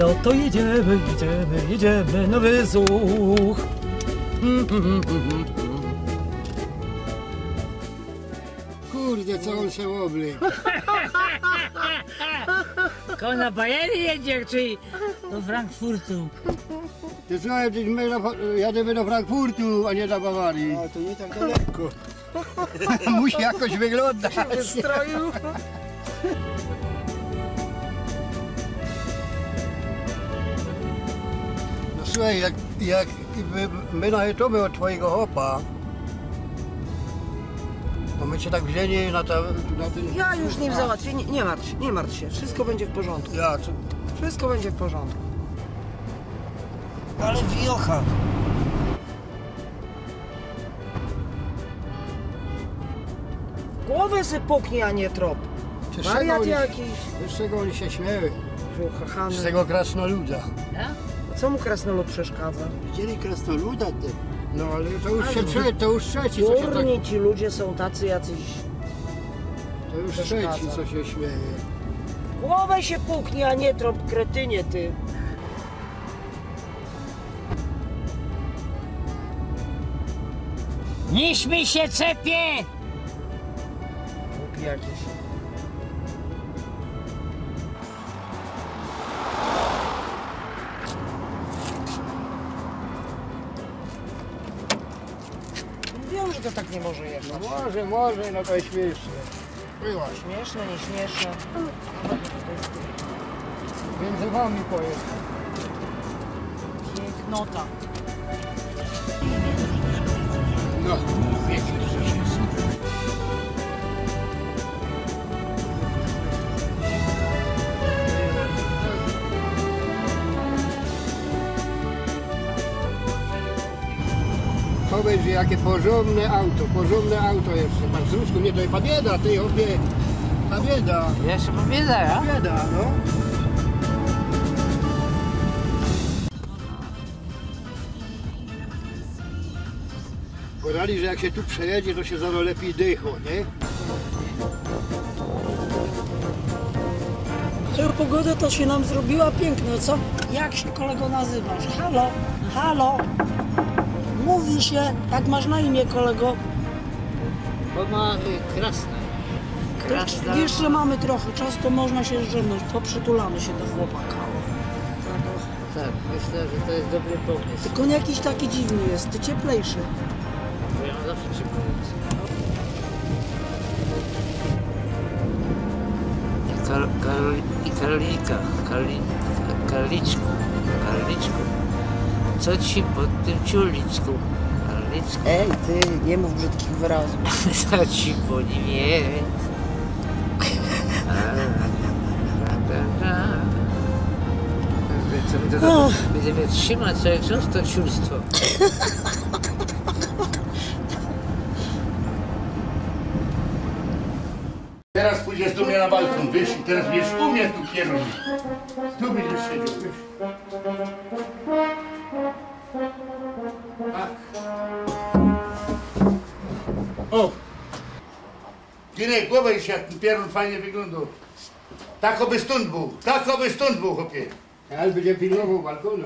No to jedziemy, jedziemy, jedziemy na Wyzuch. Kurde, co on się łobli. Koło na Bajery jedzie, czy do Frankfurtu? Ty słuchaj, my jadziemy do Frankfurtu, a nie do Bawarii. A to nie tak daleko. Musi jakoś wyglądać. Wystroił. No słuchaj, jak my najedziemy od twojego hopa, to my cię tak wzięli na ten... Ja już nim załatwię, nie martw się, wszystko będzie w porządku. Ja, co? Wszystko będzie w porządku. Ale wiocha. Głowę se puknij, a nie trop. Wariat jakiś. Z czego oni się śmieją? Żuchachany. Z tego krasnoluda. A co mu krasnolud przeszkadza? Widzieli krasnoluda ty? No ale to już trzeci, co się tak... Durni ci ludzie są tacy jacyś. To już przeszkadza. trzeci, co się śmieje. Głowę się puknij, a nie trop, kretynie ty. Nie śmiej się, cepie! Głupi jakiś. Wiem, że to tak nie może jechać. No może, no to jest śmieszne. Byłaś. Śmieszne, nieśmieszne. Między wami pojechał. Pięknota. No, wiecie, że się super. Powiedz, że jakie porządne auto jeszcze. Pan z Rusku, nie, to jest bieda, ty obie, ta bieda. Jeszcze pobieda, ja? Bieda, no. Podali, że jak się tu przejedzie, to się zano lepiej dychło, nie? Ta pogoda to się nam zrobiła piękna, co? Jak się kolego nazywasz? Halo, halo. Mówi się, jak masz na imię kolego. Bo ma krasne. Krasna. Jeszcze mamy trochę czasu, to można się zdrzemnąć, to przytulamy się do chłopaka. Tak, myślę, że to jest dobry pomysł. Tylko on jakiś taki dziwny jest, ty cieplejszy. Bo ja mam zawsze ciepło. I Karolinka, Karliczku, co ci pod tym ciuliczku? Karliczku, Ej, ty, nie mów brzydkich wyrazów. co ci po nim jest? Będę mnie trzymać cały czas to ciulstwo. Teraz pójdziesz do mnie na balkon, wiesz, i teraz będziesz u mnie tu kierunek. Tu będziesz siedział, wiesz. Tak. O! Ginej, głowę się, jak ten pierun fajnie wyglądał. Tak oby stąd był, chłopie. Ale będzie pilnował balkonu.